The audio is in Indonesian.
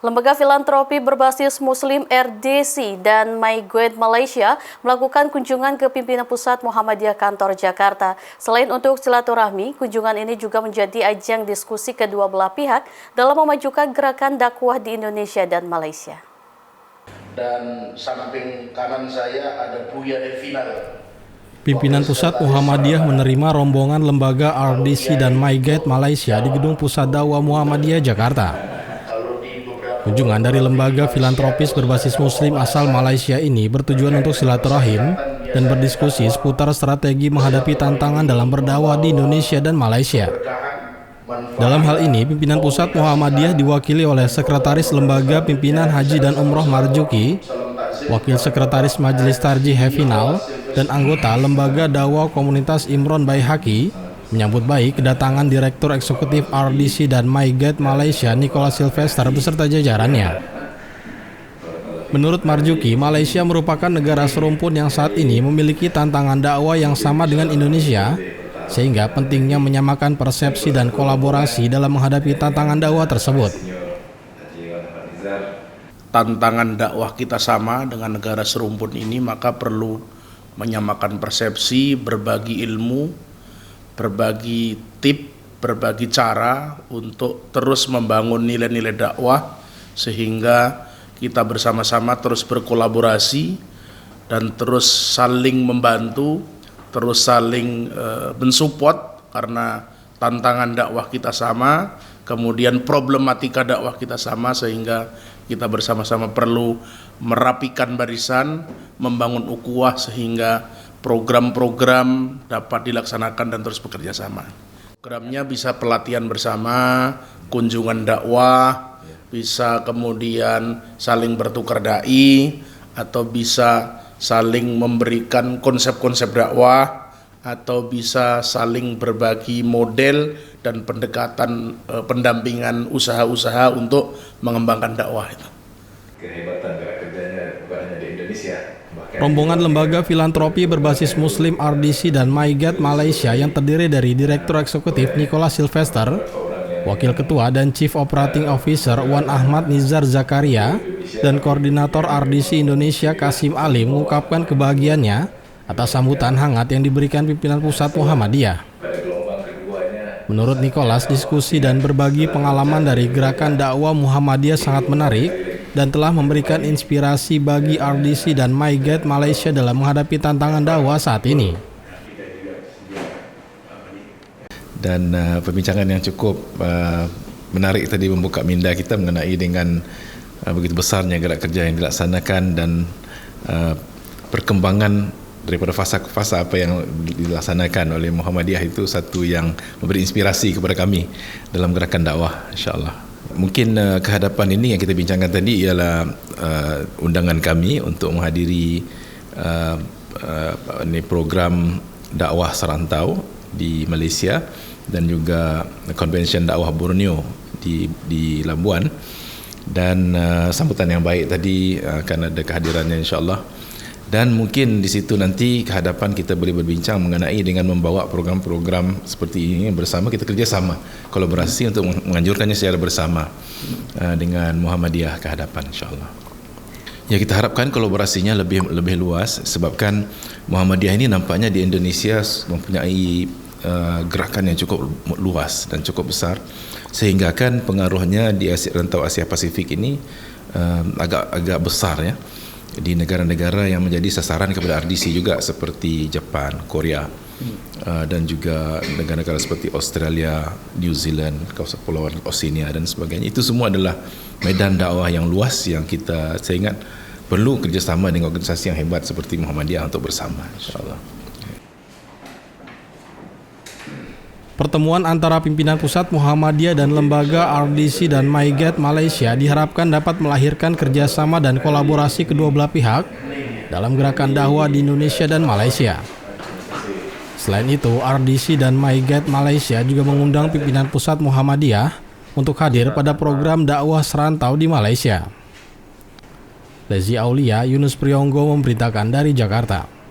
Lembaga filantropi berbasis Muslim RDC dan Migrate Malaysia melakukan kunjungan ke pimpinan pusat Muhammadiyah Kantor Jakarta. Selain untuk silaturahmi, kunjungan ini juga menjadi ajang diskusi kedua belah pihak dalam memajukan gerakan dakwah di Indonesia dan Malaysia. Dan samping kanan saya ada Buya Devinal. Pimpinan Pusat Muhammadiyah menerima rombongan lembaga RDC dan Migrate Malaysia di Gedung Pusat Dakwah Muhammadiyah Jakarta. Kunjungan dari lembaga filantropis berbasis Muslim asal Malaysia ini bertujuan untuk silaturahim dan berdiskusi seputar strategi menghadapi tantangan dalam berdakwah di Indonesia dan Malaysia. Dalam hal ini, pimpinan Pusat Muhammadiyah diwakili oleh Sekretaris Lembaga Pimpinan Haji dan Umroh Marzuki, Wakil Sekretaris Majelis Tarjih Hefinal, dan anggota Lembaga Dakwah Komunitas Imron Baihaqi menyambut baik kedatangan Direktur Eksekutif RDC dan Migrate Malaysia Nicholas Sylvester beserta jajarannya. Menurut Marzuki, Malaysia merupakan negara serumpun yang saat ini memiliki tantangan dakwah yang sama dengan Indonesia, sehingga pentingnya menyamakan persepsi dan kolaborasi dalam menghadapi tantangan dakwah tersebut. Tantangan dakwah kita sama dengan negara serumpun ini, maka perlu menyamakan persepsi, berbagi ilmu, berbagi tip, berbagi cara untuk terus membangun nilai-nilai dakwah sehingga kita bersama-sama terus berkolaborasi dan terus saling membantu, terus saling mensupport karena tantangan dakwah kita sama, kemudian problematika dakwah kita sama sehingga kita bersama-sama perlu merapikan barisan, membangun ukhuwah sehingga program-program dapat dilaksanakan dan terus bekerja sama. Programnya bisa pelatihan bersama, kunjungan dakwah, bisa kemudian saling bertukar dai, atau bisa saling memberikan konsep-konsep dakwah, atau bisa saling berbagi model dan pendekatan pendampingan usaha-usaha untuk mengembangkan dakwah itu. Kehebatan gerak kerjanya bukan hanya di Indonesia. Rombongan lembaga filantropi berbasis Muslim RDC dan Migrate Malaysia yang terdiri dari Direktur Eksekutif Nicholas Sylvester, Wakil Ketua dan Chief Operating Officer Wan Ahmad Nizar Zakaria, dan Koordinator RDC Indonesia Kasim Ali mengungkapkan kebahagiaannya atas sambutan hangat yang diberikan pimpinan Pusat Muhammadiyah. Menurut Nicholas, diskusi dan berbagi pengalaman dari gerakan dakwah Muhammadiyah sangat menarik dan telah memberikan inspirasi bagi RDC dan Migrate Malaysia dalam menghadapi tantangan dakwah saat ini. Dan perbincangan yang cukup menarik tadi membuka minda kita mengenai dengan begitu besarnya gerak kerja yang dilaksanakan dan perkembangan daripada fasa-fasa apa yang dilaksanakan oleh Muhammadiyah itu satu yang memberi inspirasi kepada kami dalam gerakan dakwah, insya-Allah. Mungkin kehadapan ini yang kita bincangkan tadi ialah undangan kami untuk menghadiri program dakwah serantau di Malaysia dan juga Convention Dakwah Borneo di Labuan, dan sambutan yang baik tadi akan ada kehadirannya insya-Allah. Dan mungkin di situ nanti kehadapan kita boleh berbincang mengenai dengan membawa program-program seperti ini bersama, kita kerjasama, kolaborasi untuk menganjurkannya secara bersama dengan Muhammadiyah kehadapan insya-Allah. Ya, kita harapkan kolaborasinya lebih luas sebabkan Muhammadiyah ini nampaknya di Indonesia mempunyai gerakan yang cukup luas dan cukup besar sehingga kan pengaruhnya di rantau Asia Pasifik ini agak besar ya, di negara-negara yang menjadi sasaran kepada RDC juga seperti Jepang, Korea, dan juga negara-negara seperti Australia, New Zealand, kawasan Kepulauan Oceania dan sebagainya. Itu semua adalah medan dakwah yang luas yang saya ingat perlu kerjasama dengan organisasi yang hebat seperti Muhammadiyah untuk bersama, insya-Allah. Pertemuan antara pimpinan Pusat Muhammadiyah dan lembaga RDC dan Migrate Malaysia diharapkan dapat melahirkan kerjasama dan kolaborasi kedua belah pihak dalam gerakan dakwah di Indonesia dan Malaysia. Selain itu, RDC dan Migrate Malaysia juga mengundang pimpinan Pusat Muhammadiyah untuk hadir pada program dakwah serantau di Malaysia. Lezi Aulia, Yunus Priyonggo memberitakan dari Jakarta.